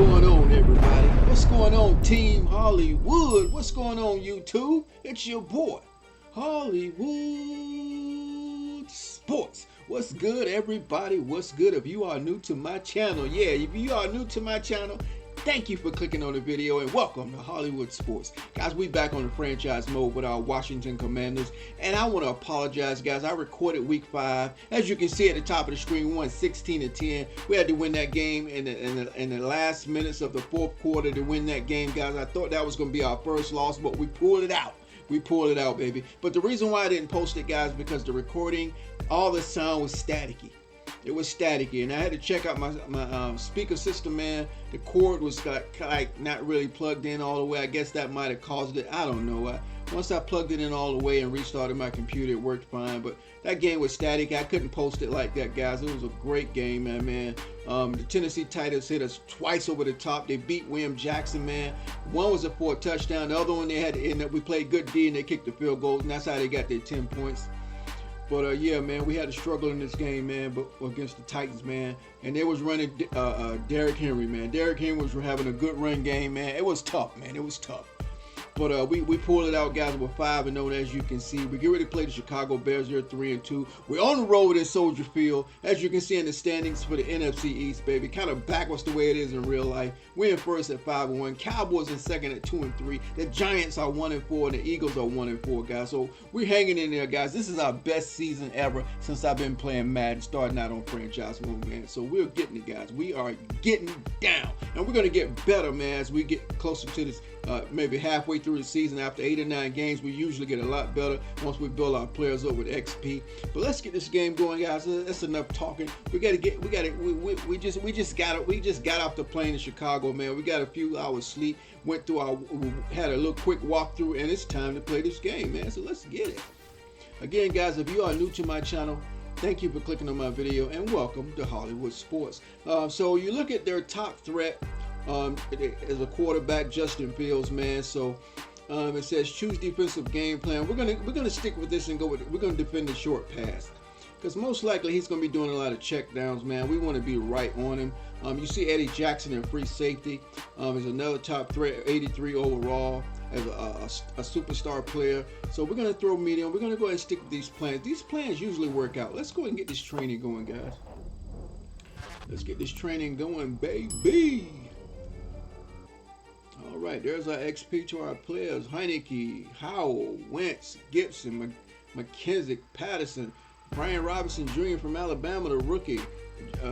going on, everybody? What's going on, Team Hollywood? What's going on, YouTube? It's your boy, Hollywood Sports. What's good, everybody? What's good? If you are new to my channel, if you are new to my channel, thank you for clicking on the video and welcome to Hollywood Sports. Guys, we back on the franchise mode with our Washington Commanders, and I want to apologize, guys. I recorded week 5. As you can see at the top of the screen, we won 16-10. We had to win that game in the last minutes of the fourth quarter to win that game, guys. I thought that was going to be our first loss, but we pulled it out. We pulled it out, baby. But the reason why I didn't post it, guys, because the recording, all the sound was staticky. It was staticky, and I had to check out my speaker system, man. The cord was like not really plugged in all the way. I guess that might have caused it. I don't know. Once I plugged it in all the way and restarted my computer, it worked fine. But that game was static. I couldn't post it like that, guys. It was a great game, man. The Tennessee Titans hit us twice over the top. They beat William Jackson, man. One was for a touchdown. The other one they had to end up. We played good D, and they kicked the field goal, and that's how they got their 10 points. But yeah, man, we had to struggle in this game, man, but against the Titans, man. And they was running Derrick Henry, man. Derrick Henry was having a good run game, man. It was tough, man. It was tough. But we pulled it out, guys. We're 5-0, as you can see. We get ready to play the Chicago Bears. They're 3-2. We're on the road in Soldier Field, as you can see in the standings for the NFC East, baby. Kind of backwards the way it is in real life. We're in first at 5-1. Cowboys in second at 2-3. The Giants are 1-4, and the Eagles are 1-4, guys. So we're hanging in there, guys. This is our best season ever since I've been playing Madden, starting out on franchise mode, man. So we're getting it, guys. We are getting down, and we're gonna get better, man, as we get closer to this. Maybe halfway through the season, after 8 or 9 games, we usually get a lot better once we build our players up with XP. But let's get this game going, guys. That's enough talking. We just got off the plane in Chicago, man. We got a few hours sleep, had a little quick walkthrough, and it's time to play this game, man. So let's get it. Again, guys, if you are new to my channel, thank you for clicking on my video, and welcome to Hollywood Sports. So you look at their top threat. As a quarterback, Justin Fields, man. So it says choose defensive game plan. We're gonna stick with this and we're gonna defend the short pass, because most likely he's gonna be doing a lot of check downs, man. We want to be right on him. You see Eddie Jackson in free safety is another top threat, 83 overall as a superstar player. So we're gonna throw medium. We're gonna go ahead and stick with these plans. These plans usually work out. Let's go ahead and get this training going, guys. Let's get this training going, baby. All right, there's our XP to our players. Heineke, Howell, Wentz, Gibson, McKenzie, Patterson, Brian Robinson Jr. from Alabama, the rookie.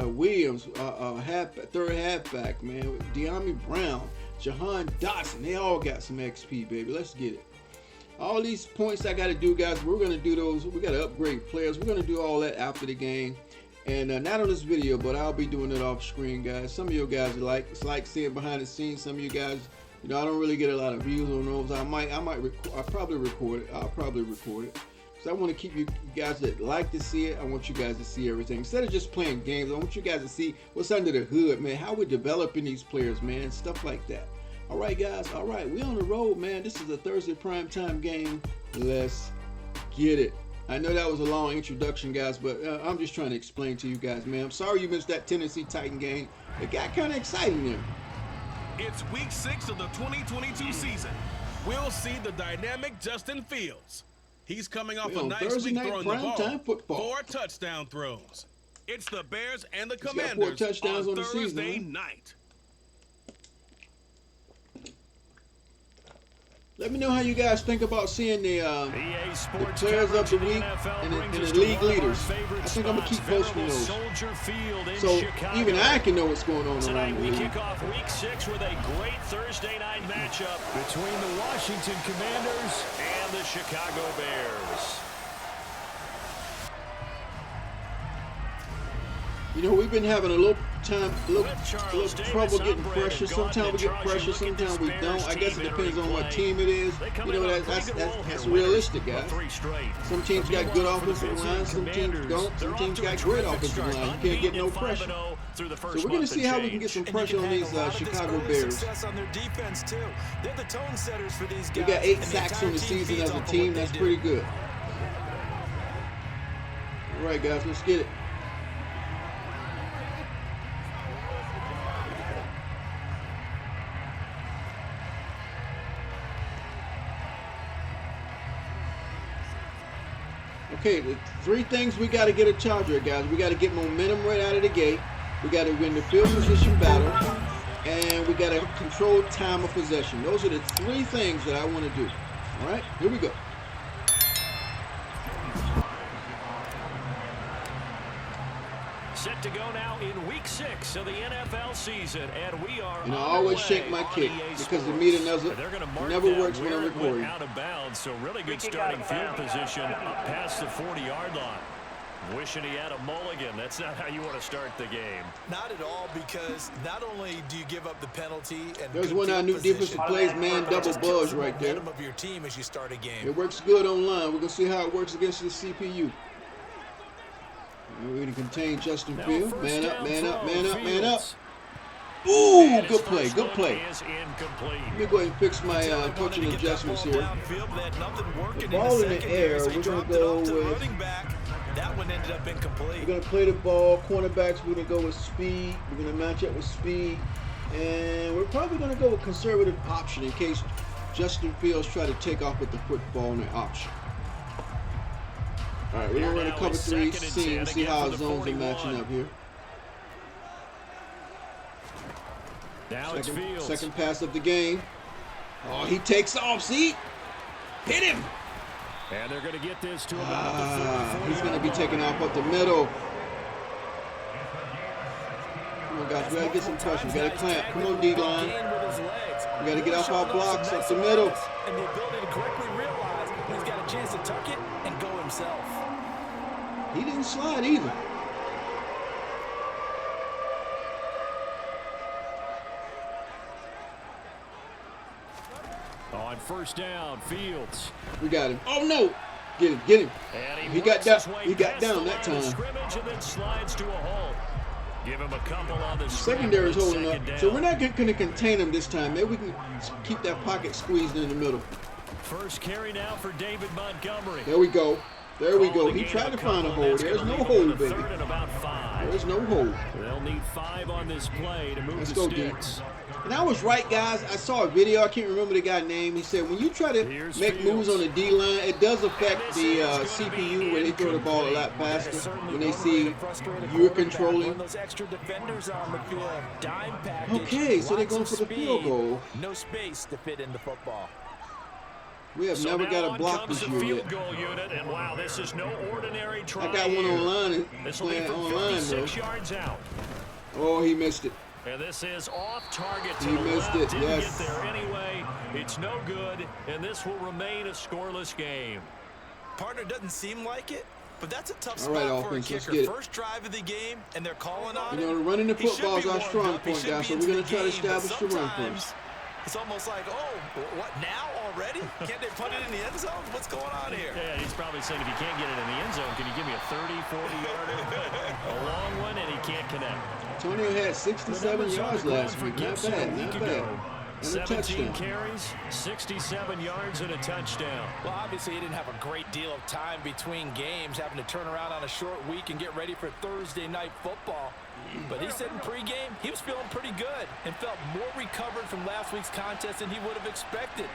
Williams, third halfback, man. De'Ami Brown, Jahan Dotson. They all got some XP, baby. Let's get it. All these points I got to do, guys, we're going to do those. We got to upgrade players. We're going to do all that after the game. And not on this video, but I'll be doing it off screen, guys. Some of you guys it's like seeing behind the scenes. Some of you guys, I don't really get a lot of views on those. I'll probably record it. Because I want to keep you guys that like to see it. I want you guys to see everything. Instead of just playing games, I want you guys to see what's under the hood, man. How we're developing these players, man. Stuff like that. All right, guys. All right. We on the road, man. This is a Thursday primetime game. Let's get it. I know that was a long introduction, guys, but I'm just trying to explain to you guys, man. I'm sorry you missed that Tennessee Titan game. It got kind of exciting there. It's week 6 of the 2022 season. We'll see the dynamic Justin Fields. He's coming off a nice week throwing the ball. 4 touchdown throws. It's the Bears and the Commanders 4 touchdowns on Thursday night. Let me know how you guys think about seeing the players of the week and the league leaders. I think I'm going to keep posting those. So even I can know what's going on around the league. We kick off week 6 with a great Thursday night matchup between the Washington Commanders and the Chicago Bears. We've been having a little trouble getting pressure. Sometimes we get pressure, sometimes we don't. I guess it depends on what team it is. That's realistic, guys. Some teams got good offensive lines, some teams don't. Some teams got great offensive lines. You can't get no pressure. So we're going to see how we can get some pressure on these Chicago Bears. We got 8 sacks on the season as a team. That's pretty good. All right, guys, let's get it. Okay, the 3 things we got to get a charge of, guys. We got to get momentum right out of the gate. We got to win the field position battle. And we got to control time of possession. Those are the 3 things that I want to do. All right, here we go. Set to go now in week 6 of the NFL season, and we are. And I always shake my kick because the meter never works when I'm recording. Out of bounds, so really good starting field position up past the 40-yard line. Wishing he had a mulligan. That's not how you want to start the game. Not at all, because not only do you give up the penalty, and there's one of our new defensive plays, man, double buzz right there. Of your team as you start a game. It works good online. We're gonna see how it works against the CPU. We're gonna contain Justin Fields. Man up, man up, man up, man up. Ooh, good play, good play. Let me go ahead and fix my coaching adjustments here. The ball in the air, we're gonna go with. That one ended up incomplete. We're going to play the ball. Cornerbacks, we're going to go with speed. We're going to match up with speed. And we're probably going to go with conservative option in case Justin Fields try to take off with the football in the option. All right, we're going to run a cover 3 seam, see how our zones are matching up here. Now it's Fields. Second pass of the game. Oh, he takes off. See? Hit him. And they're going to get this to about the 40. He's going to be taken off up the middle. Come on, guys. We got to get some pressure. We got to clamp. Come on, D-line. We got to get off our blocks up the middle. And the ability to correctly realize he's got a chance to tuck it and go himself. He didn't slide either. On first down, Fields. We got him. Oh no! Get him, get him. He got down. He got down that time. And then slides to a hole. Give him a couple on the secondary is holding up, so we're not going to contain him this time. Maybe we can keep that pocket squeezed in the middle. First carry now for David Montgomery. There we go. There we go. He tried to find a hole. There's no hole, baby. There's no hole. They'll need 5 on this play to move the sticks. And I was right, guys. I saw a video. I can't remember the guy's name. He said when you try to make moves on the D-line, it does affect the CPU when they throw the ball a lot faster. When they see you're controlling. Okay, so they're going for the field goal. No space to fit in the football. We have never got a block this year yet. Unit, and wow, this is no ordinary try. I got one online. Playing online though. Oh, he missed it. And this is off target to he the missed left. it. Didn't Yes. get there anyway. It's no good, and this will remain a scoreless game. Partner, doesn't seem like it, but that's a tough All right, spot for a offense, let's kicker. get it. First drive of the game, and they're calling on You know, it. running the He should football is be our warmed strong up. He point, should guys. be So into we're going the to try to game, but establish the run sometimes first. It's almost like, oh, what now already? Can't they put it in the end zone? What's going on here? Yeah, he's probably saying if you can't get it in the end zone, can you give me a 30, 40-yarder? A long one, and he can't connect. Antonio had 67 yards last week. Not bad, not bad. And a 17 touchdown. carries, 67 yards, and a touchdown. Well, obviously he didn't have a great deal of time between games, having to turn around on a short week and get ready for Thursday night football. But he said in pregame he was feeling pretty good and felt more recovered from last week's contest than he would have expected.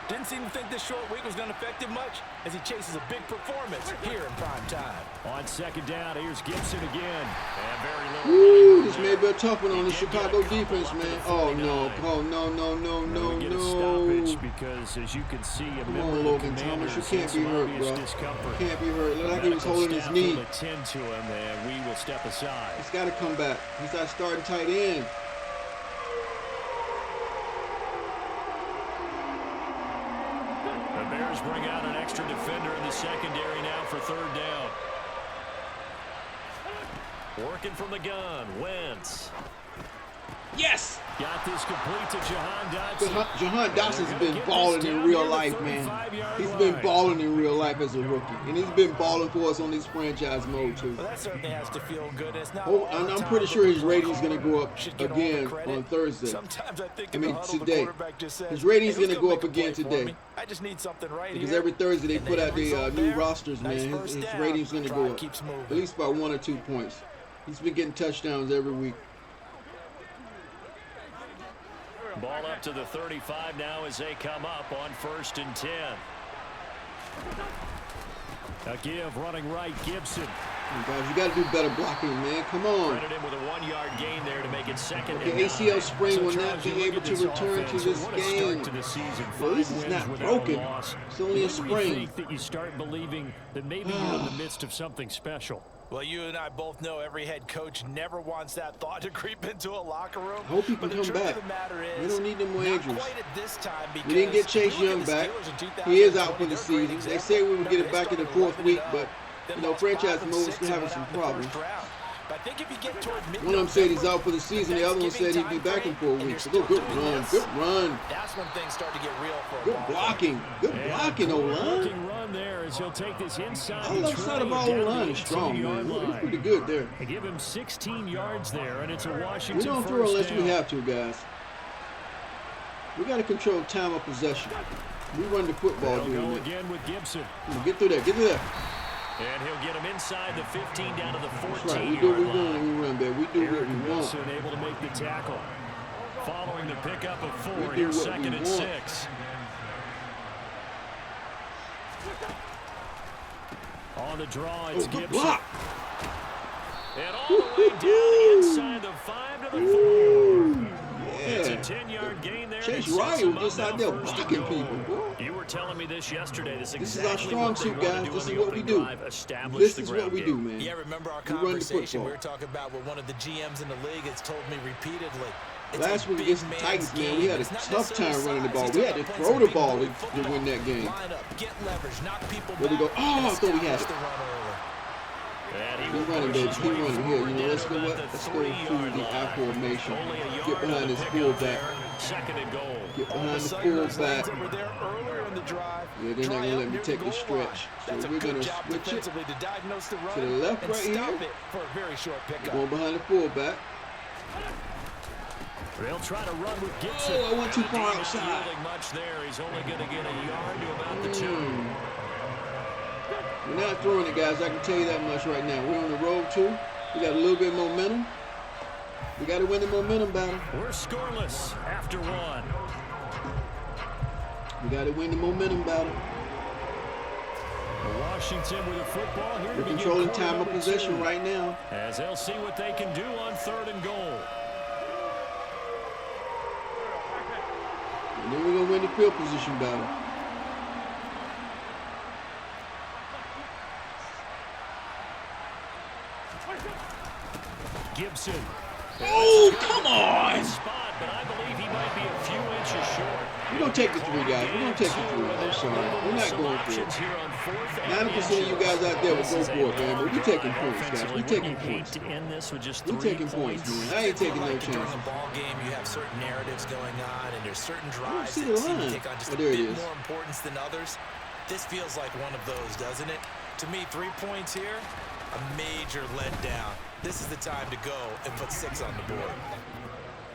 Didn't seem to think this short week was going to affect him much as he chases a big performance here in prime time. On second down, here's Gibson again. And very Woo, this may be a tough one on the Chicago defense, man. Oh, no. Oh, no, no, no, no, get a no. stoppage because, as you can see, a Come member on, of the Logan Thomas. You Commanders can't be hurt, bro. discomfort. Can't be hurt. Look like he was holding his knee. Will attend to him, and we will step aside. He's got to come back. He's our starting tight end. The Bears bring out an extra defender in the secondary now for third down. Working from the gun, Wentz. Yes! Got this complete to Jahan Dotson. Jahan Dotson's been balling in real life, man. He's been balling in real life as a rookie. And he's been balling for us on this franchise mode, too. Well, that certainly has to feel good. It's not Oh, and I'm pretty sure his rating's going to go up again on Thursday. Sometimes I think today. His rating's going to go up again today. I just need something right Because here. every Thursday they put out the new rosters, Nice man. first His down. rating's going to go Drive up. keeps moving. At least by 1 or 2 points. He's been getting touchdowns every week. Ball up to the 35 now as they come up on 1st and 10. A give running right, Gibson. Guys, you got to do better blocking, man. Come on. Credit him with a 1-yard gain there to make it second. The ACL sprain will not be able to return to this game. Well, this is not broken. It's only a sprain. Think that you start believing that maybe you're in the midst of something special. Well, you and I both know every head coach never wants that thought to creep into a locker room. I hope he can come back. We don't need them more injuries. We didn't get Chase Young back. He is out for the season. They say we would get it back in the 4th week, but you know, franchise mode is having some problems. One of them said he's out for the season. The other one said he'd be back in 4 weeks. So good run. Good run. That's when things start to get real for good blocking. Good blocking, O-line. Run there as he'll take this inside. I love side of our O-line is strong, man. He's pretty good there. They give him 16 yards there, and it's a Washington. We don't throw unless we have to, guys. We got to control time of possession. We run the football doing that. Again with Gibson. Get through there. Get through there. And he'll get him inside the 15 down to the 14. That's right. We do what we want when we run, baby. We do what we want. Wilson able to make the tackle. Following the pickup of 4, here's 2nd and 6. On the draw, it's Gibson. Block. And all the way down inside the 5 to the 4. It's a 10-yard gain there. Chase Ryan was just out there blocking people, boy. You were telling me this yesterday. This is our strong suit, guys. This is what we do. This is what we do, man. Yeah, remember our conversation we were talking about with one of the GMs in the league has told me repeatedly. Last week against the Titans, man, we had a tough time running the ball. We had to throw the ball to win that game. There we go. Oh, I thought we had it. Keep running, baby. Keep running. Here, you know, let's go what? Let's go through the I formation. Get behind this fullback. Get behind the fullback. Yeah, they're not going to let me take the stretch. So we're going to switch it to the left right here. We're going behind the fullback. They'll try to run with Gibson. Oh, I went too far outside. Much there. He's only going to get a yard to about the 2. We're not throwing it, guys. I can tell you that much right now. We're on the road, too. We got a little bit of momentum. We got to win the momentum battle. We're scoreless after 1. We got to win the momentum battle. Washington with a football here. We're controlling time of possession right now. As they'll see what they can do on 3rd and goal. And then we're going to win the field position battle. Gibson. Oh, come on! Spot, but I believe he might be a few inches short. We're going to take the 3, guys. We're going to take the 3. I'm sorry. We're not going for it. 90% of you guys out there will go for it, man. But we're taking points, guys. We're taking points. We're taking points, man. I ain't taking no chances. During a ball game, you have certain narratives going on, and there's certain drives that seem to take on just a bit more importance than others. This feels like one of those, doesn't it? To me, 3 points here, a major letdown. This is the time to go and put 6 on the board.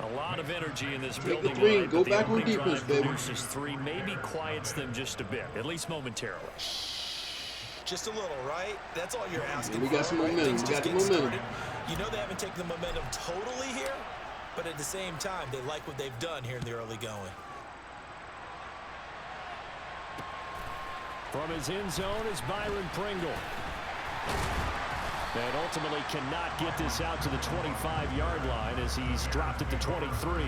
A lot of energy in this building. Take the 3. Go back on defense, baby. Produces 3, maybe quiets them just a bit, at least momentarily. Just a little, right? That's all you're asking. We got some momentum. We got the momentum. You know they haven't taken the momentum totally here, but at the same time, they like what they've done here in the early going. From his end zone is Byron Pringle. And ultimately cannot get this out to the 25-yard line as he's dropped at the 23.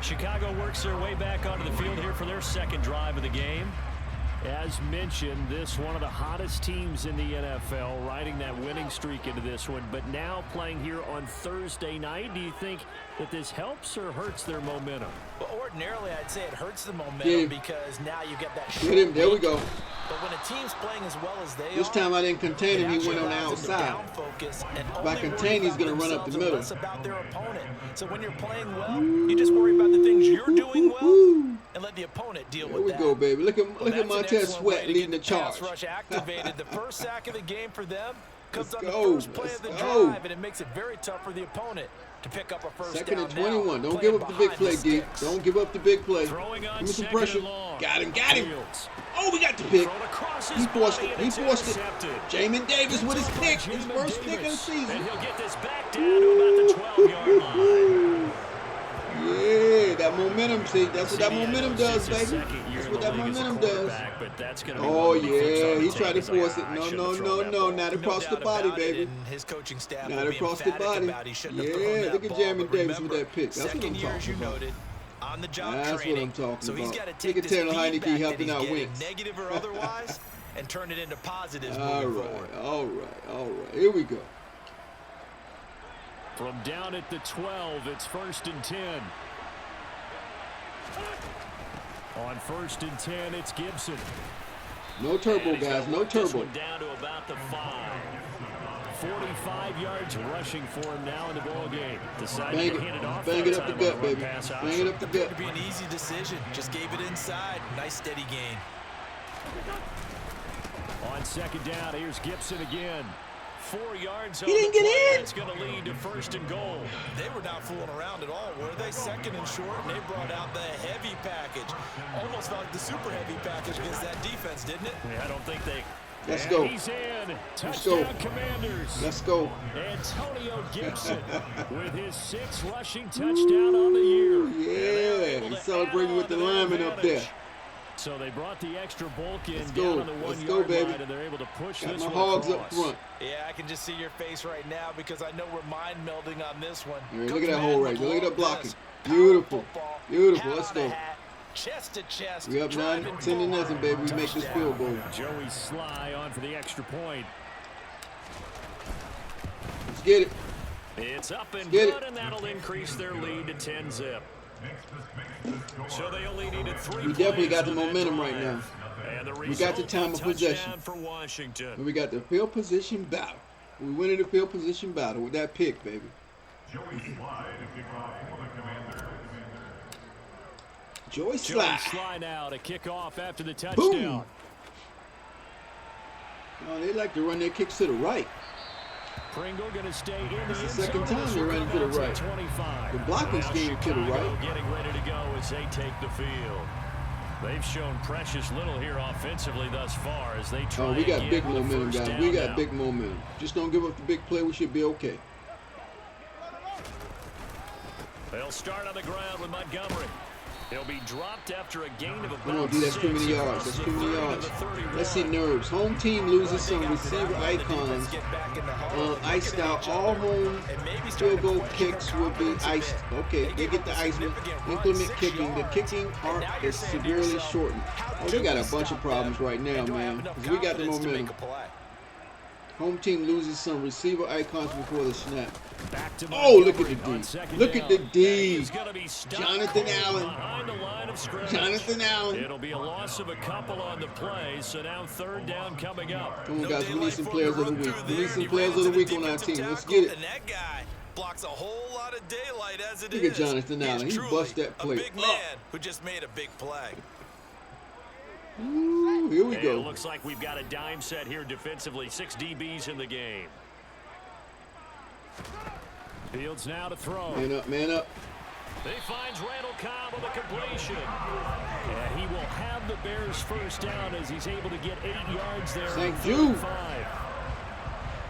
Chicago works their way back onto the field here for their 2nd drive of the game. As mentioned, this one of the hottest teams in the NFL, riding that winning streak into this one, but now playing here on Thursday night. Do you think that this helps or hurts their momentum? Well, ordinarily, I'd say it hurts the momentum because now you get that short Get him. There we go. But when a team's playing as well as they this time I didn't contain him. He went on the outside. If I contain, he's going to run up the middle. About their opponent. So when you're playing well, you just worry about the things you're doing well and let the opponent deal with that. There we go, baby. Look at Montez Sweat leading the charge. Rush activated. The first sack of the game for them comes on the first play of the drive, and it makes it very tough for the opponent to pick up a first down. 2nd and 21. Don't give up the big play, D. Don't give up the big play. Give me some pressure. Got him. Oh, we got the pick. He forced it. Jamin Davis with his pick. His first pick of the season. And he'll get this back down to about the 12-yard line. Yeah, that that momentum. See, that's what that momentum does, baby. That's what that momentum does. Oh yeah, he tried to force it. No, not across the body, baby. Not across the body. Yeah, look at Jeremy Davis with that pick. That's what I'm talking about. That's what I'm talking about. Look at Taylor Heineke helping out Wentz. Negative or otherwise, and turn it into positives. All right. Here we go. From down at the 12, it's 1st and 10. On 1st and 10, it's Gibson. No turbo, guys. No turbo. Down to about the 5. 45 yards rushing for him now in the ball game. Bang it up the gut, baby. Bang it up the gut. Could be an easy decision. Just gave it inside. Nice steady gain. On 2nd down, here's Gibson again. 4 yards. He didn't get in. It's going to lead to 1st and goal. They were not fooling around at all, were they? 2nd and short, and they brought out the heavy package. Almost like the super heavy package against that defense, didn't it? Yeah, I don't think they... Let's go. He's in. Let's go. Commanders. Let's go. Antonio Gibson with his 6th rushing touchdown on the year. Yeah, he's celebrating with the lineman up there. So they brought the extra bulk in Let's down go. on the 1 Let's yard go, baby. line, and they're able to push Got this my one hogs across. up front. Yeah, I can just see your face right now because I know we're mind melding on this one. Yeah, look at that hole right there. Look at that blocking. Beautiful. Beautiful. Let's go. Chest to chest. We up 9-10-0, baby. We make this field goal. Joey Sly on for the extra point. Let's get it. It's up and good, and that'll increase their lead to 10-zip. So they only needed 3 We definitely got the plays on that momentum right drive. now. And the We got the result, time of a possession. touchdown for Washington. And we got the field position battle. We winning the field position battle with that pick, baby. Joey Sly now to kick off after the touchdown. Boom. Oh, they like to run their kicks to the right. Pringle going to stay in the end It's the second zone. time they're running to the right. 25. The blocking scheme to the right. Getting ready to go as they take the field. They've shown precious little here offensively thus far as they try. Oh, we got again big with the momentum, first guys. We down got now. big momentum. Just don't give up the big play. We should be okay. They'll start on the ground with Montgomery. He'll be dropped after a gain of about Come on, D, that's too many yards. That's too many yards. Let's see nerves. Home team loses some receiver icons. Iced out. All home field goal kicks will be iced. Okay, they get the icing. Implement kicking. The kicking arc is severely shortened. Oh, they got a bunch of problems right now, man. Because we got the momentum. Home team loses some receiver icons before the snap. Oh, look at the D. Look at the D. Jonathan Allen. Jonathan Allen. It'll be a loss of a couple on the play, so now 3rd down coming up. Come on, guys. We need some players of the week. We need some players of the week on our team. Let's get it. And that guy blocks a whole lot of daylight as it is. Look at Jonathan Allen. He bust that play. A big man who just made a big play. Ooh, here we go. It looks like we've got a dime set here defensively. 6 DBs in the game. Fields now to throw. Man up, man up. He finds Randall Cobb with a completion. And he will have the Bears first down as he's able to get 8 yards there. St. Jude.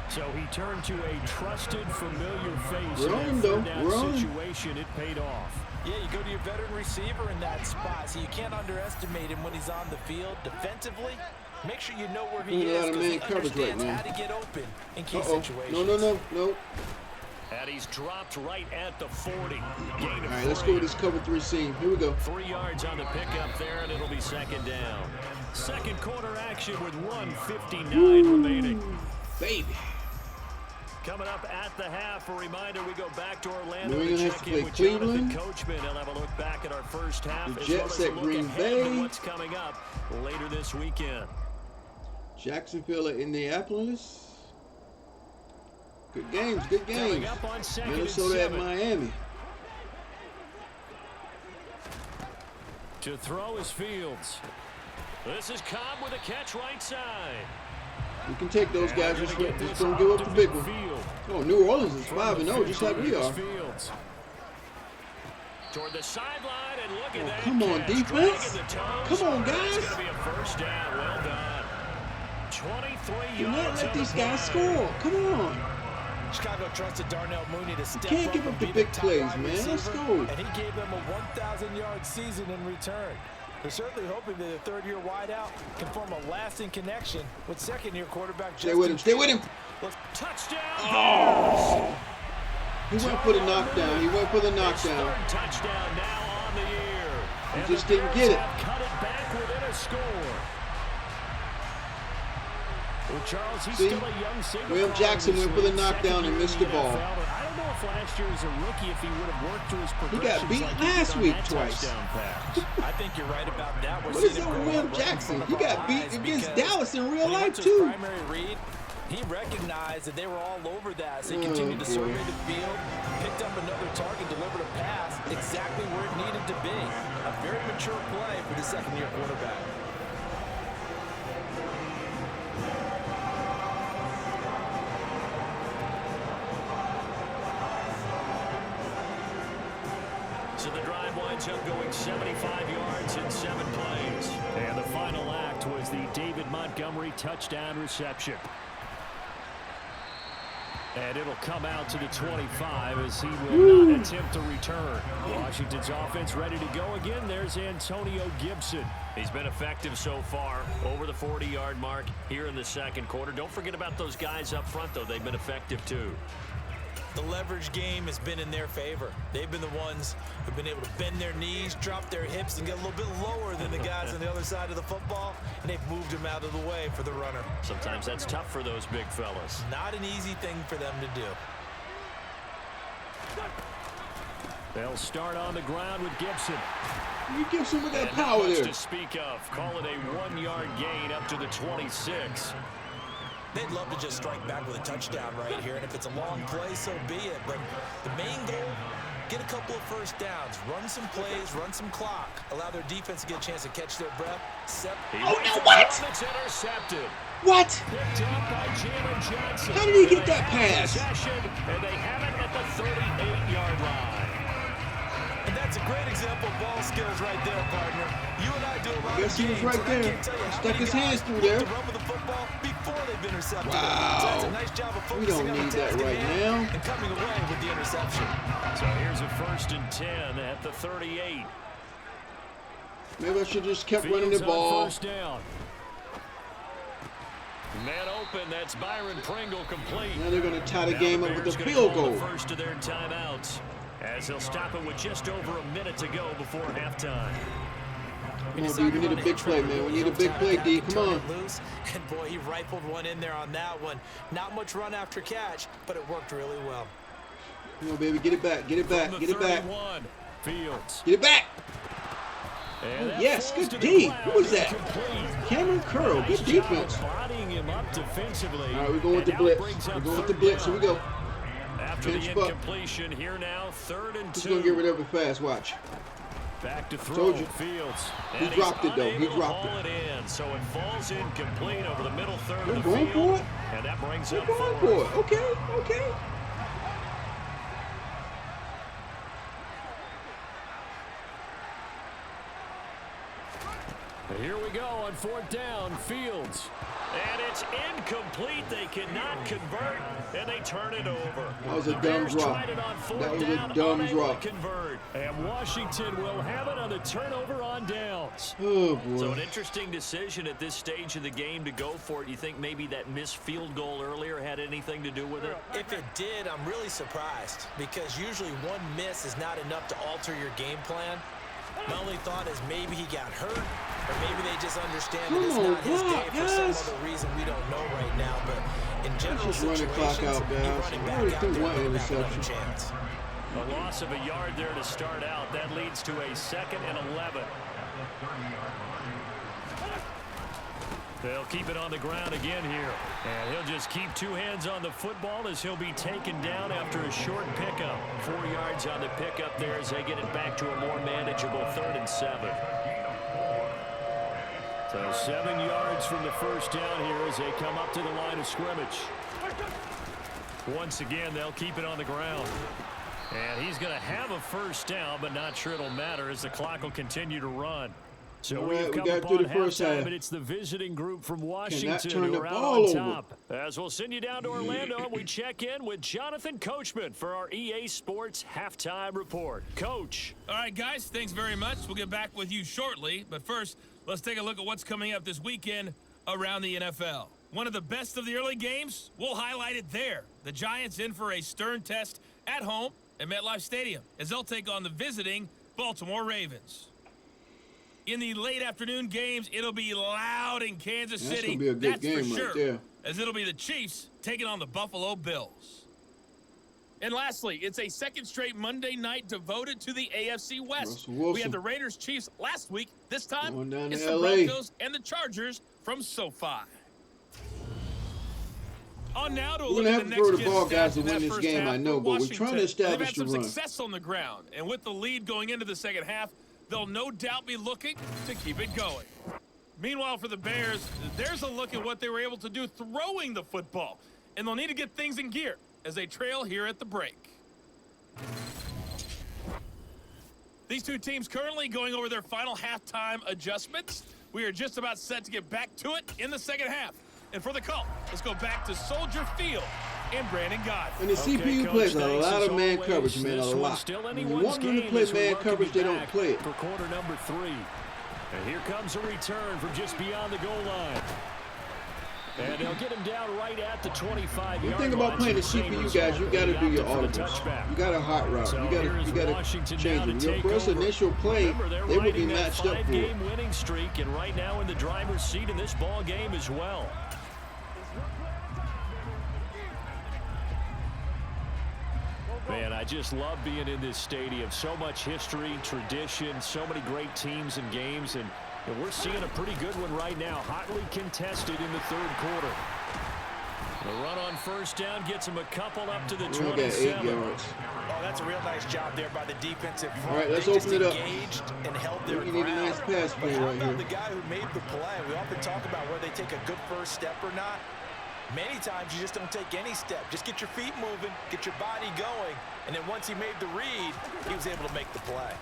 So he turned to a trusted, familiar face. We're on, though. We're on. Situation, it paid off. Yeah, you go to your veteran receiver in that spot, so you can't underestimate him when he's on the field defensively. Make sure you know where he is because he understands how to get open in key situations. No. And he's dropped right at the 40. All right, let's go with this cover 3 seam. Here we go. 3 yards on the pickup there, and it'll be 2nd down. Second quarter action with 1:59 remaining. Baby. Coming up at the half, a reminder, we go back to Orlando New to England has check to play in with Cleveland. Jonathan Coachman. He'll have a look back at our first half. The Jets at Green Bay. What's coming up later this weekend. Jacksonville at Indianapolis. Good games, good games. Minnesota at Miami. To throw is Fields. This is Cobb with a catch right side. We can take those guys. Just don't give up the big one. Oh, New Orleans is 5-0, just like we are. Toward the sideline, and look at that. Come on, defense. Come on, guys. It's going to be a first down. Well done. 23 Do not yards. let these guys score. Come on. Chicago trusted Darnell Mooney to step can't give up the big plays, man. Let's go. And he gave them a 1,000-yard season in return. They're certainly hoping that a third-year wideout can form a lasting connection with second-year quarterback Justin. Stay with him. Stay with him. Touchdown. Oh. He went for the knockdown. He went for the knockdown. Third touchdown now on the year. He just didn't get it. Cut it back within a score. Well, Charles, he's still a young single. William Jackson went for the knockdown and missed the ball. I don't know if last year as a rookie, if he would have worked through his progressions. He got beat like last week twice. I think you're right about that. What is up with William Jackson? He got beat against Dallas in real life too. Primary read, he recognized that they were all over that, so he continued to survey the field, picked up another target, delivered a pass exactly where it needed to be. A very mature play for the second-year quarterback. So the drive winds up going 75 yards in 7 plays. And the final act was the David Montgomery touchdown reception. And it'll come out to the 25 as he will not attempt to return. Washington's offense ready to go again. There's Antonio Gibson. He's been effective so far, over the 40-yard mark here in the second quarter. Don't forget about those guys up front, though. They've been effective, too. The leverage game has been in their favor. They've been the ones who've been able to bend their knees, drop their hips, and get a little bit lower than the guys on the other side of the football, and they've moved them out of the way for the runner. Sometimes that's tough for those big fellas. Not an easy thing for them to do. They'll start on the ground with Gibson. You Gibson with that and power not much there. to speak of. Call it a 1-yard gain up to the 26. They'd love to just strike back with a touchdown right here, and if it's a long play, so be it. But the main goal, get a couple of first downs, run some plays, run some clock, allow their defense to get a chance to catch their breath. Oh, no, what? It's intercepted. What? Picked up by Jalen Johnson. How did he get that pass? And they have it at the 38-yard line. And that's a great example of ball skills right there, partner. You and I do a lot I guess of he was games, right there. Stuck his hands through there. To run with the football before they've been intercepted. Wow. So that's a nice job of We focusing don't on need the that task right at hand now. and coming away with the interception. So here's a 1st and 10 at the 38. Maybe I should just kept Fields running the ball. First down. Man open, that's Byron Pringle complete. Now they're going to tie the Now game the up with Bears a gonna field call goal. the first of their timeouts as they'll stop it with just over a minute to go before halftime. Come on, D. We need a big play, man. We need a big play, D. Come on. And boy, he rifled one in there on that one. Not much run after catch, but it worked really well. Come on, baby. Get it back. Get it back. Get it back. Fields. Get it back. And Oh, yes, good D. Who was that? Cameron Curl. Good defense. Bodying him up defensively. All right, we're going with the blitz. We're going with the blitz. Here we go. After the Pinch buck. incompletion, here now, 3rd and 2. He's going to get rid of it fast. Watch. Back to throw. Told you. Fields. He And dropped he's it, though. He unable to dropped haul it. in, so it falls incomplete over the middle third They're of the going field. for it. And that brings They're up going 4th. for it. Okay. Okay. Here we go on 4th down. Fields. And it's incomplete. They cannot convert, and they turn it over. That was a The dumb Bears drop. tried it on 4th That was a down, dumb unable drop. to convert. And Washington will have it on the turnover on downs. Oh, So boy. an interesting decision at this stage of the game to go for it. You think maybe that missed field goal earlier had anything to do with it? If it did, I'm really surprised because usually one miss is not enough to alter your game plan. My only thought is maybe he got hurt, or maybe they just understand that it's Come on, not his day for some guys. other reason we don't know right now. But in general just run the situations, clock out, you guys. running We back already out threw there one and have another interception. chance. A loss of a yard there to start out. That leads to a 2nd and 11. They'll keep it on the ground again here. And he'll just keep 2 hands on the football as he'll be taken down after a short pickup. 4 yards on the pickup there as they get it back to a more manageable 3rd and 7. So 7 yards from the first down here as they come up to the line of scrimmage. Once again, they'll keep it on the ground. And he's going to have a first down, but not sure it'll matter as the clock will continue to run. So all we've right, we come got through upon the first halftime, half. and it's the visiting group from Washington Cannot turn the who are out ball on over. top. As we'll send you down to Orlando, and we check in with Jonathan Coachman for our EA Sports Halftime Report. Coach. All right, guys, thanks very much. We'll get back with you shortly. But first, let's take a look at what's coming up this weekend around the NFL. One of the best of the early games, we'll highlight it there. The Giants in for a stern test at home at MetLife Stadium as they'll take on the visiting Baltimore Ravens. In the late afternoon games, it'll be loud in Kansas City. That's going to be a good game for sure, right there. as it'll be the Chiefs taking on the Buffalo Bills. And lastly, it's a second straight Monday night devoted to the AFC West. We had the Raiders-Chiefs last week. This time, it's the Broncos and the Chargers from SoFi. On now to we're going to have to throw the ball, guys, to win this game, I know, but we're trying to establish the run. They've had some success on the ground, and with the lead going into the second half, they'll no doubt be looking to keep it going. Meanwhile, for the Bears, there's a look at what they were able to do throwing the football, and they'll need to get things in gear as they trail here at the break. These two teams currently going over their final halftime adjustments. We are just about set to get back to it in the second half. And for the call, let's go back to Soldier Field and Brandon Godfrey. And the CPU plays a lot of man coverage, man, a lot. When you want them to play man coverage, they don't play it. For quarter number 3. And here comes a return from just beyond the goal line. And they'll get him down right at the 25-yard line. The thing about playing the CPU, guys, you got to do your audibles. You got a hot route. You got to change it. Your first initial play, they will be matched up for it. Game winning streak, and right now in the driver's seat in this ball game as well. Man, I just love being in this stadium. So much history, tradition, so many great teams and games, and we're seeing a pretty good one right now, hotly contested in the third quarter. The run on first down gets him a couple up to the 27. 8 yards. Oh, that's a real nice job there by the defensive front. All right, let's they open it up. Engaged and held their You need a nice pass play right here. The guy who made the play, we often talk about whether they take a good first step or not. Many times you just don't take any step. Just get your feet moving, get your body going, and then once he made the read, he was able to make the play.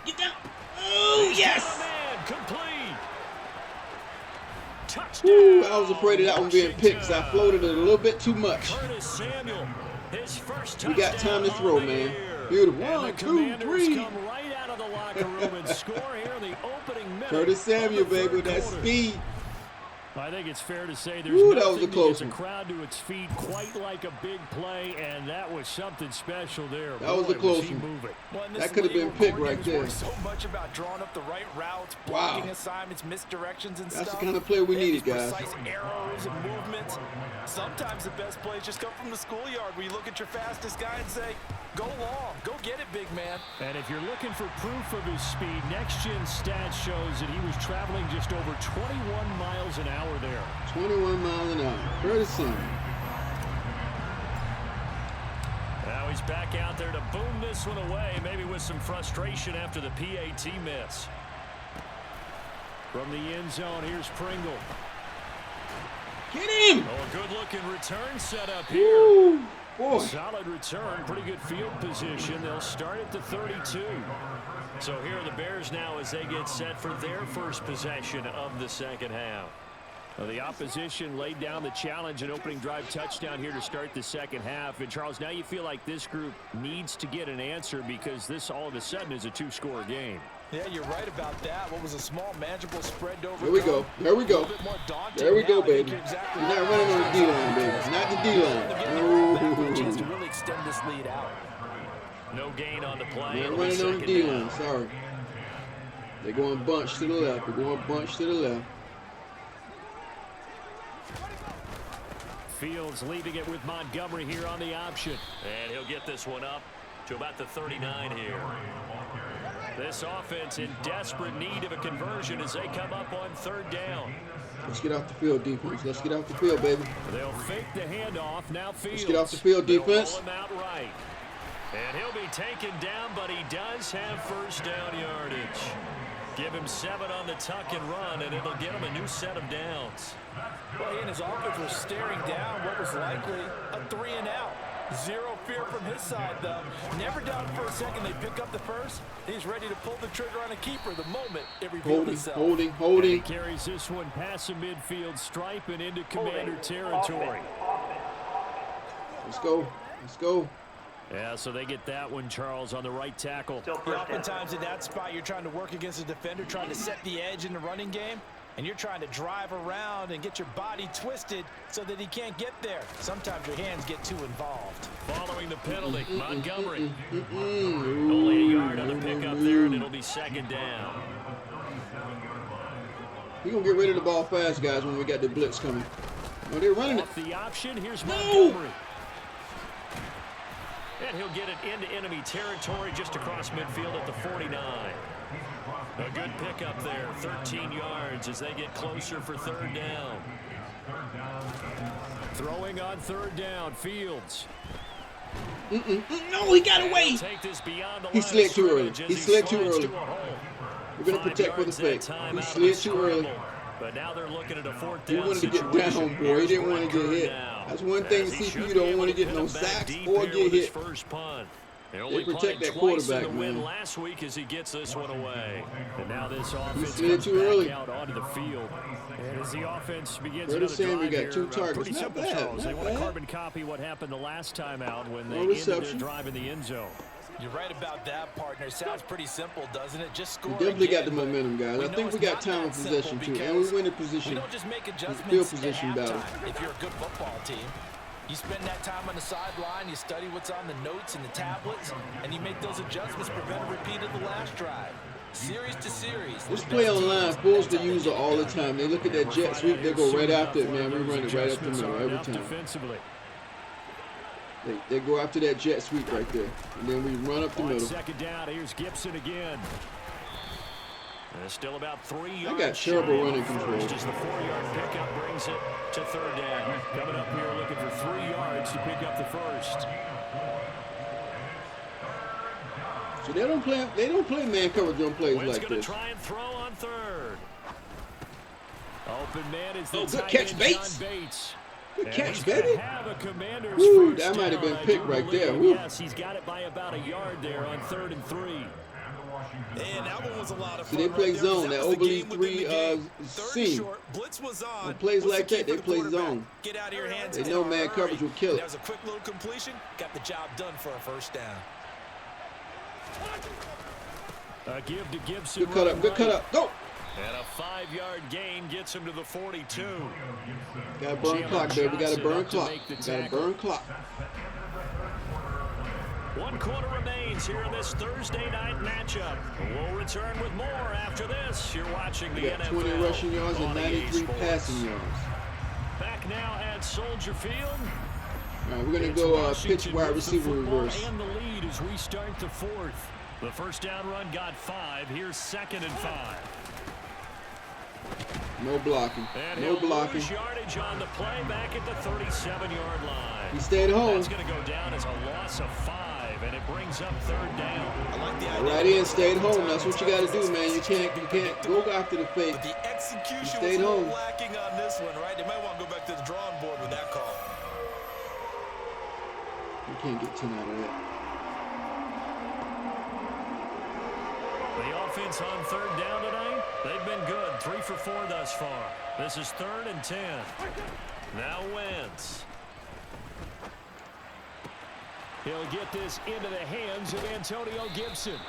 Get down. Oh, yes! Man, complete. Touchdown. Woo, I was afraid of that one being picked, so I floated it a little bit too much. Curtis Samuel, his first We got time to throw, man. Beautiful. 1, 2, 3. Come right out of the locker room and score here in the opening minute. Curtis Samuel, baby, with that speed. I think it's fair to say there's nothing that gets a crowd to its feet quite like a big play, and that was something special there. That was a close one. That could have been picked right there. So much about drawing up the right routes, blocking assignments, misdirections, and stuff. That's the kind of play we needed, guys. Precise arrows and movements. Sometimes the best plays just come from the schoolyard where you look at your fastest guy and say, go long, go get it, big man. And if you're looking for proof of his speed, Next Gen Stats shows that he was traveling just over 21 miles an hour there. 21 miles an hour. Curtis Samuel. Now he's back out there to boom this one away, maybe with some frustration after the PAT miss. From the end zone, here's Pringle. Get him! Oh, a good-looking return set up here. Woo, boy. Solid return, pretty good field position. They'll start at the 32. So here are the Bears now as they get set for their first possession of the second half. Well, the opposition laid down the challenge, an opening drive touchdown here to start the second half. And, Charles, now you feel like this group needs to get an answer because this all of a sudden is a two-score game. Yeah, you're right about that. What was a small, manageable spread over. There we go. There we go. There we go, baby. You're not running on the D-line, baby. Not the D-line. Chance to really extend this lead out. No gain on the play. Not running on the D-line. Sorry. They're going bunch to the left. They're going bunch to the left. Fields leaving it with Montgomery here on the option. And he'll get this one up to about the 39 here. This offense in desperate need of a conversion as they come up on third down. Let's get off the field, defense. Let's get off the field, baby. They'll fake the handoff. Now Fields. Let's get off the field, defense. Roll him out right. And he'll be taken down, but he does have first down yardage. Give him 7 on the tuck and run, and it'll get him a new set of downs. Well, he and his offense were staring down what was likely a 3-and-out. Zero fear from his side, though. Never doubt for a second they pick up the first. He's ready to pull the trigger on a keeper the moment it reveals itself. Holding. And he carries this one past the midfield stripe and into Commander territory. Let's go. Yeah, so they get that one, Charles, on the right tackle. Oftentimes in that spot, you're trying to work against a defender, trying to set the edge in the running game, and you're trying to drive around and get your body twisted so that he can't get there. Sometimes your hands get too involved. Following the penalty, Montgomery. Only a yard on the pickup there, and it'll be second down. We're going to get rid of the ball fast, guys, when we got the blitz coming. Oh, they're running it. The option, here's Montgomery. And he'll get it into enemy territory just across midfield at the 49. A good pickup there, 13 yards as they get closer for third down. Throwing on third down, Fields. No, he got away. He slid too early. We're going to protect for the fake. He slid too early. But now they're looking at a fourth down. He wanted to get down, boy. He didn't want to get hit. That's one thing to see if you don't want to get no sacks or get hit. They protect that quarterback, man. Last week as he gets this one away. And now this offense comes back out onto the field. And as the offense begins another drive here, got 2 targets. Pretty simple, Charles. They want to carbon copy what happened the last time out when they ended their drive in the end zone. You're right about that, partner. Sounds pretty simple, doesn't it? Just score. We definitely got the momentum, guys. I think we got time of possession, too. And we win the position. We don't just make adjustments field position battle. If you're a good football team. You spend that time on the sideline, you study what's on the notes and the tablets, and you make those adjustments, prevent a repeat of the last drive. Series to series. This play on the line fools the user all the time. They look at that jet sweep, they go right after it, man. We run it right up the middle every time. They go after that jet sweep right there, and then we run up the middle. Second down, here's Gibson again. Still about 3 yards. I got terrible running control. Just the 4-yard pickup brings it to third down. Coming up here looking for 3 yards to pick up the first. So they don't play man coverage on plays like this. Try and throw on third. Open man is the good catch, Bates. Good catch, baby. Ooh, that might have been picked right there. Yes, he's got it by about a yard there on 3rd and 3. And that one was a lot of fun. So they play zone, that oblique 3 seam. Blitz was on. When plays like that, they play zone. Get out of your hands. They know man coverage will kill it. That was a quick little completion. Got the job done for a first down. Give to Gibson. Good cut up. Go. And a 5-yard gain gets him to the 42. Got to burn clock, baby. Got to burn clock. Got to burn clock. 1 quarter remains here in this Thursday night matchup. We'll return with more after this. You're watching the NFL. 20 rushing yards and 93 passing yards. Back now at Soldier Field. All right, we're going to go pitch wide receiver reverse. And the lead as we start the 4th. The first down run got 5. Here's 2nd and 5. No blocking. And no blocking. Yardage on the play back at the 37-yard line. He stayed home. That's going to go down as a loss of 5, and it brings up 3rd down. I like the idea. Right in, stayed home. That's what you got to do, man. You can't go after the fake. But the execution stayed was home. Lacking on this one, right? They might want to go back to the drawing board with that call. You can't get 10 out of that. The offense on 3rd down tonight, they've been good. 3 for 4 thus far. This is 3rd and 10. Now Wentz. He'll get this into the hands of Antonio Gibson.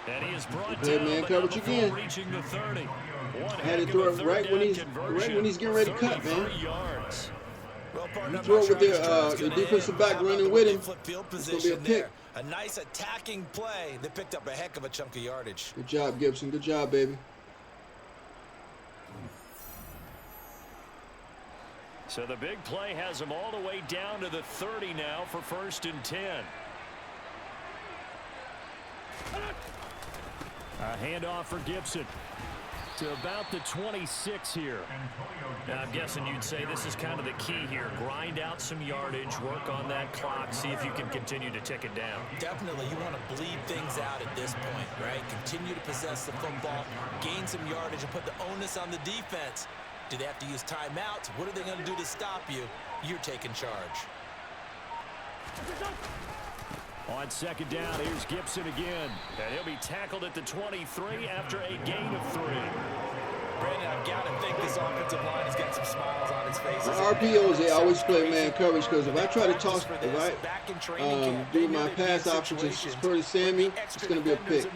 And he is brought down man coverage again. Reaching the 30. Had to throw it right when he's getting ready to cut, man. Yards. Well, partner, you throw it with the defensive back running with him. It's going to be a pick. A nice attacking play that picked up a heck of a chunk of yardage. Good job, Gibson. Good job, baby. So the big play has him all the way down to the 30 now for 1st and 10. A handoff for Gibson to about the 26 here. Now, I'm guessing you'd say this is kind of the key here. Grind out some yardage, work on that clock, see if you can continue to tick it down. Definitely, you want to bleed things out at this point, right? Continue to possess the football, gain some yardage, and put the onus on the defense. Do they have to use timeouts? What are they going to do to stop you? You're taking charge. On second down, here's Gibson again. And he'll be tackled at the 23 after a gain of 3. Brandon, I've got to think this offensive line has got some smiles on his face. RPOs, they always play man coverage because if I try to toss, if I do my pass option to Curtis Samuel, it's going to be a pick.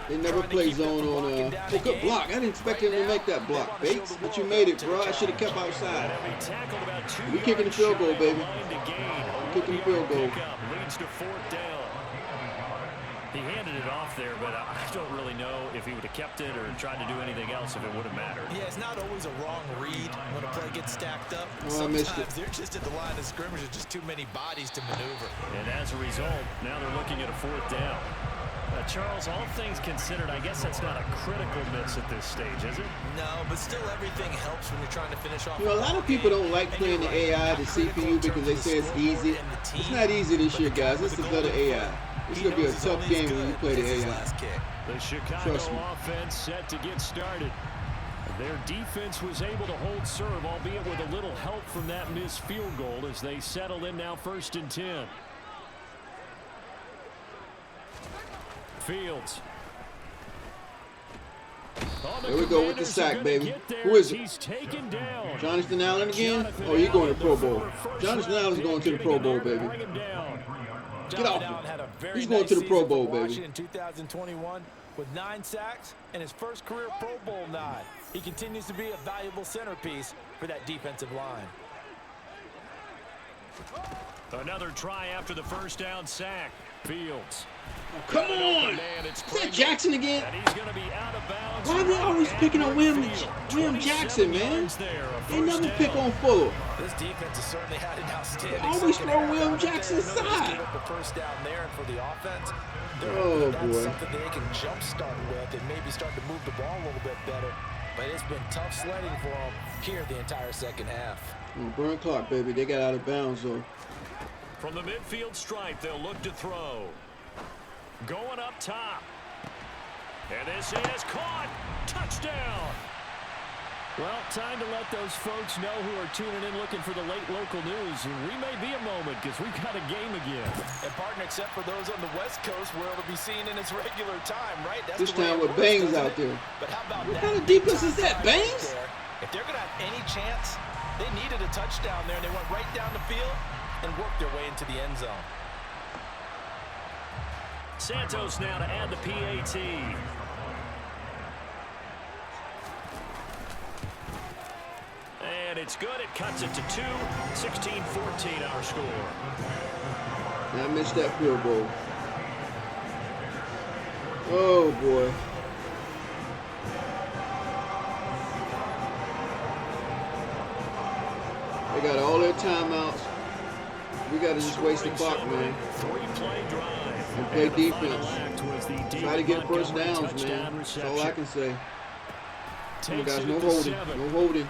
They never play zone on a good block. I didn't expect him to make that block, Bates, but you made it, bro. I should have kept outside. We kicking the field goal, baby. Kicking the field goal. Leads to 4th down. He handed it off there, but I don't really know if he would have kept it or tried to do anything else if it would have mattered. Yeah, it's not always a wrong read when a play gets stacked up. Oh, I missed it. They're just at the line of scrimmage with just too many bodies to maneuver. And as a result, now they're looking at a 4th down. Charles, all things considered, I guess that's not a critical miss at this stage, is it? No, but still everything helps when you're trying to finish off. You know, a lot of people don't like playing the AI, the CPU, because they say it's easy. It's not easy this year, guys. This is better AI. This is going to be a tough game when you play the AI. The Chicago offense set to get started. Their defense was able to hold serve, albeit with a little help from that missed field goal as they settle in now 1st and 10. Fields. There we go with the sack, baby. Who is it? He's taken down. Jonathan Allen again? Oh, he's going to Pro Bowl. Jonathan Allen's going to the Pro Bowl, baby. Get off him. He's going to the Pro Bowl, baby. In 2021 with 9 sacks and his first career Pro Bowl nod. He continues to be a valuable centerpiece for that defensive line. Another try after the 1st down sack. Fields. Come on! Is that Jackson again? And he's going to be out of bounds. Why are they always picking on William Jackson, man? They never pick on Fuller. This defense has certainly had an outstanding. Always throw William Jackson aside. The first down there, and for the offense, oh that's boy, something they can jumpstart with and maybe start to move the ball a little bit better. But it's been tough sledding for them here the entire second half. Burn clock, baby. They got out of bounds though. From the midfield stripe, they'll look to throw. Going up top. And this is caught. Touchdown. Well, time to let those folks know who are tuning in looking for the late local news. We may be a moment because we've got a game again. And partner, except for those on the West Coast where it'll be seen in its regular time, right? That's this time with Bangs out there. But how about what kind of defense is that, Bangs? If they're going to have any chance, they needed a touchdown there, and they went right down the field and worked their way into the end zone. Santos now to add the PAT. And it's good. It cuts it to 2. 16-14 our score. I missed that field goal. Oh boy. They got all their timeouts. We got to just waste the clock, man. 3-play drive. And play defense. Try to get first downs, man. That's all I can say. Come on, guys, no holding. No holding.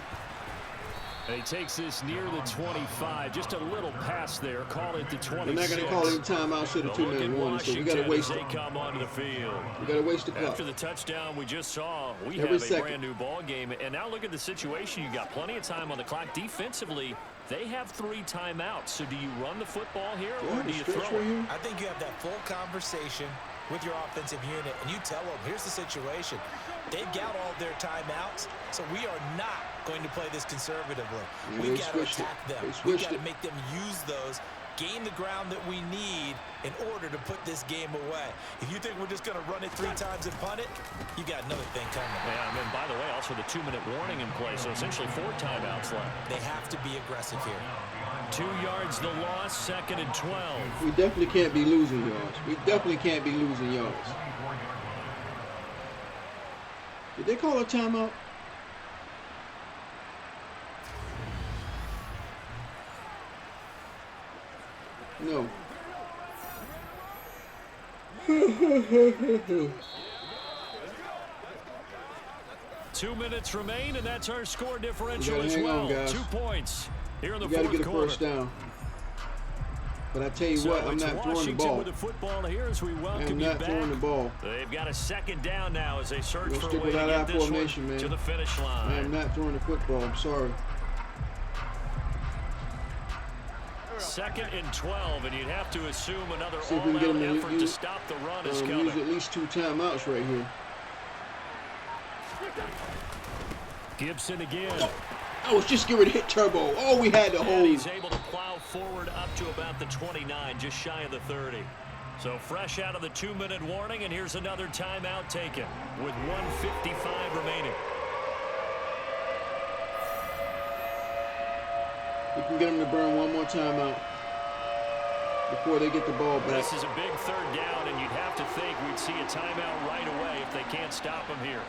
And he takes this near the 25. Just a little pass there. Call it the 26. They're not going to call any timeout. Should have 2-minute warning. So we got to waste it. Come onto the field. We got to waste the clock. After the touchdown we just saw, we have a brand new ball game. And now look at the situation. You got plenty of time on the clock. Defensively, they have 3 timeouts. So do you run the football here or do you throw it? I think you have that full conversation with your offensive unit, and you tell them, here's the situation. They've got all their timeouts, so we are not going to play this conservatively. Yeah, We've got to attack them. We've got to make them use those, gain the ground that we need in order to put this game away. If you think we're just going to run it 3 times and punt it, you got another thing coming. Yeah, and then, by the way, also the 2-minute warning in play, so essentially 4 timeouts left. They have to be aggressive here. 2 yards the loss, 2nd and 12. We definitely can't be losing yards. We definitely can't be losing yards. Did they call a timeout? No. 2 minutes remain, and that's our score differential as well. 2 points here in the fourth quarter. You got to get a first down. But I tell you what, I'm not throwing the ball. With the football here as we welcome I'm not throwing the ball. They've got a 2nd down now as they search for a way to get this one man. to the finish line. I am not throwing the football. I'm sorry. 2nd and 12, and you'd have to assume another all-out effort to stop the run is coming. Use at least 2 timeouts right here. Gibson again. Oh, I was just getting ready to hit turbo. Oh, we had to hold. And he's able to plow forward up to about the 29, just shy of the 30. So fresh out of the 2-minute warning, and here's another timeout taken with 1:55 remaining. We can get them to burn one more timeout before they get the ball back. This is a big 3rd down, and you'd have to think we'd see a timeout right away if they can't stop him here.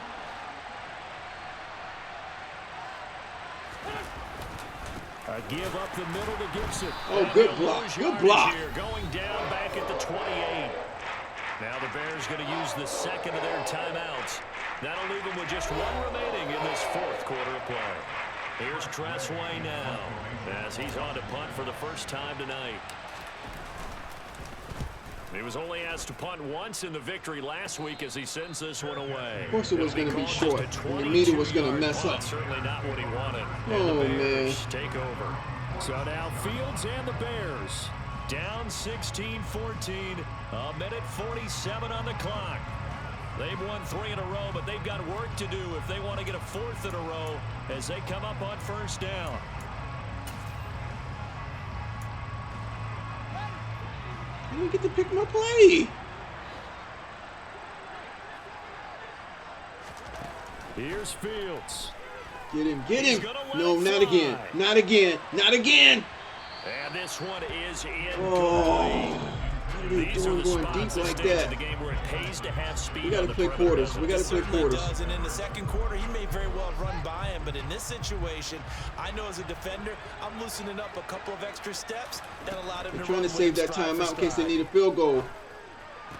A give up the middle to Gibson. Oh, good block. Good block. Here, going down back at the 28. Now the Bears going to use the 2nd of their timeouts. That'll leave them with just 1 remaining in this 4th quarter of play. Here's Tressway now as he's on to punt for the first time tonight. He was only asked to punt once in the victory last week as he sends this one away. Of course it was going to be short. The meter was going to mess up. Certainly not what he wanted. Oh, man. Take over. So now Fields and the Bears down 16-14. A minute 47 on the clock. They've won 3 in a row, but they've got work to do if they want to get a 4th in a row as they come up on 1st down. I didn't get to pick my play. Here's Fields. Get him, get him. No, not again. Not again. Not again. And this one is incomplete. Oh. These are going deep like that. The game where it pays to have speed. We got to play quarters. We got to play quarters. And in the 2nd quarter, he may very well run by him. But in this situation, I know as a defender, I'm loosening up a couple of extra steps that allowed him to run. Trying to save that timeout in case they need a field goal.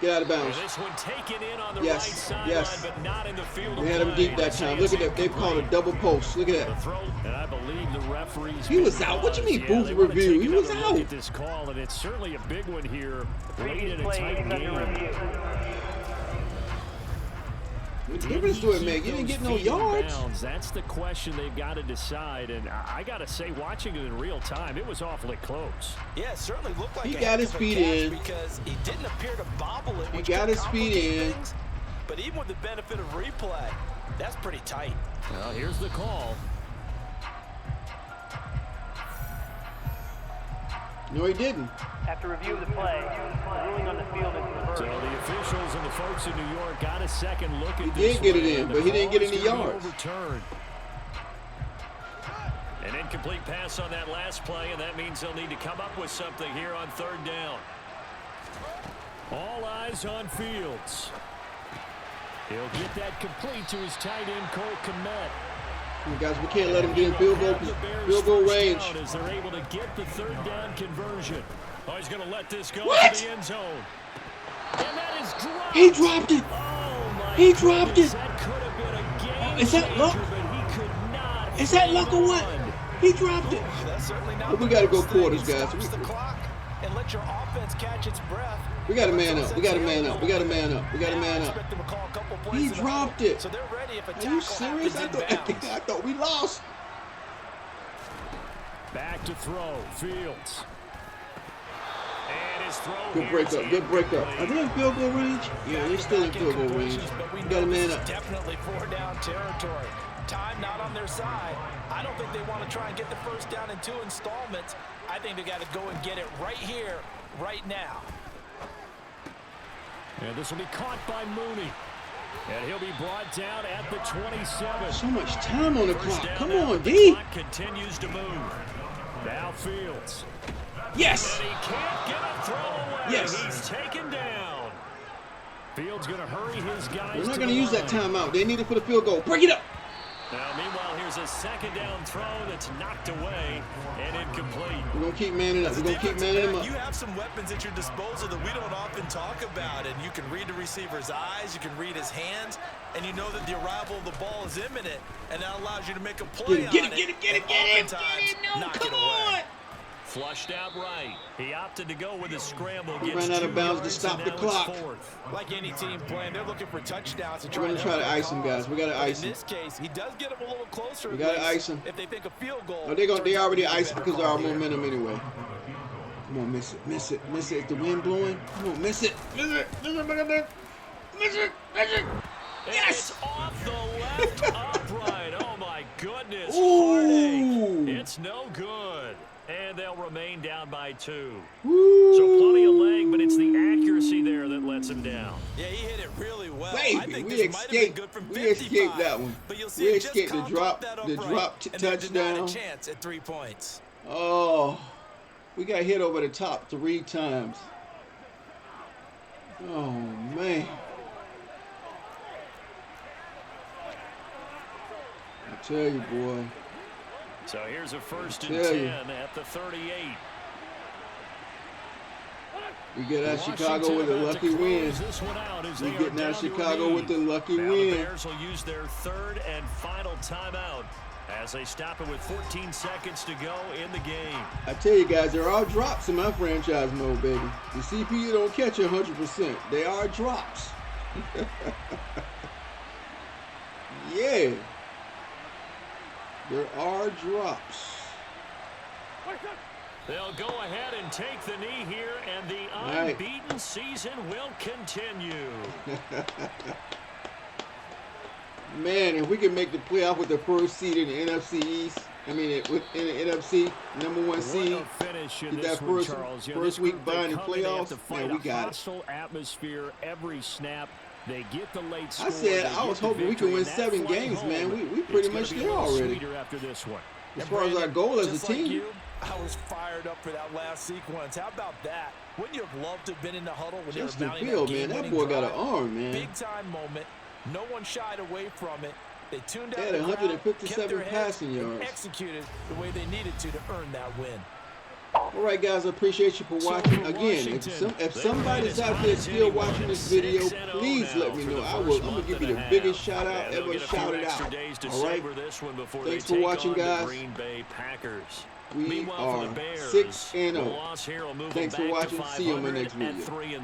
Get out of bounds. This one taken in on the yes, right yes. But not in the field. We had him deep that time. Look at that. They've called a double post. Look at that. And I believe the referees. He was out. What you mean booth review? He was out. At this call, and it's certainly a big one here. Late in a tight game. What difference do it make? You didn't get no yards. That's the question they've got to decide. And I got to say, watching it in real time, it was awfully close. Yeah, it certainly looked like he got his feet in. Because he didn't appear to bobble it. He got his feet in. But even with the benefit of replay, that's pretty tight. Well, here's the call. No, he didn't. After review of the play, the ruling on the field is reversed. So the officials and the folks in New York got a second look at this. He did get it in, but he didn't get any yards. An incomplete pass on that last play, and that means they'll need to come up with something here on 3rd down. All eyes on Fields. He'll get that complete to his tight end, Cole Kmet. Guys, we can't let him get in field goal range. As they're able to get the 3rd down conversion. Oh, he's going to let this go what? to the end zone. And that is dropped. He dropped it. Oh, he dropped it. That could have been a game is that luck? Is that luck or what? He dropped it. That's certainly not. But we got to go quarters, guys. The clock and let your offense catch its breath. We got to man up. We got to man up. We got to man up. We got to man up. He dropped it. So they're ready if a Are you serious? I thought we lost. Back to throw. Fields. And his throw. Good breakup. Good breakup. Are they in field goal range? Yeah, they're still in field goal range. We got to man up. Definitely 4 down territory. Time not on their side. I don't think they want to try and get the 1st down in 2 installments. I think they got to go and get it right here, right now. And this will be caught by Mooney. And he'll be brought down at the 27. So much time on the clock. Come on, D. D. Clock continues to move. Now Fields. Yes. And he can't get a throw away. Yes. He's taken down. Fields going to hurry his guys. They're not going to use that timeout. They need it for the field goal. Break it up. Now, meanwhile, here's a 2nd down throw that's knocked away and incomplete. We're going to keep manning up. We're going to keep manning him up. You have some weapons at your disposal that we don't often talk about, and you can read the receiver's eyes, you can read his hands, and you know that the arrival of the ball is imminent, and that allows you to make a play Get him. No, come on. Flushed out right. He opted to go with a scramble. He ran out of bounds to stop the clock. Like any team playing, they're looking for touchdowns. We're going to try to ice him, guys. We got to ice him. In this case, he does get him a little closer. We got to ice him. If they think a field goal. No, they already iced because of our momentum anyway. Come on, miss it, miss it, miss it. Is the wind blowing? Come on, miss it, miss it, miss it, miss it, miss it, miss it. Yes! It's off the left upright. Oh my goodness. Ooh. It's no good. And they'll remain down by 2. Woo. So plenty of leg, but it's the accuracy there that lets him down. Yeah, he hit it really well. Baby, I think we this might have been good from 55, escaped that one. But you'll see We it just escaped the coughed drop, off that the upright, drop and they're denied touchdown. a chance at 3 points. Oh, we got hit over the top 3 times. Oh, man. I tell you, boy. So here's a 1st and 10 at the 38. We get out Chicago with a lucky win. We getting out Chicago with the lucky win. The Bears will use their 3rd and final timeout as they stop it with 14 seconds to go in the game. I tell you guys, there are drops in my franchise mode, baby. The CPU don't catch 100%. They are drops. Yeah. There are drops. They'll go ahead and take the knee here, and the unbeaten season will continue. Man, if we can make the playoff with the 1st seed in the NFC East, I mean, in the NFC, #1 seed, get that first week bye in the playoffs, man, we got it. Atmosphere every snap. They get the late score. I said I was hoping we could win 7 games, man. We pretty much there already. After this one. As far as our goal as a team. Like you, I was fired up for that last sequence. How about that? Wouldn't you have loved to have been in the huddle when Justin they were mounting Field, that man, that game-winning boy got drive? an arm, man. Big time moment. No one shied away from it. They tuned out They had the crowd, 157 kept their heads, passing yards. and executed the way they needed to earn that win. All right, guys, I appreciate you for watching. Again, if somebody's out there still watching this video, please let me know. I'm going to give you the biggest shout out ever shouted out. All right? Thanks for watching, guys. We are 6-0. Thanks for watching. See you in my next video.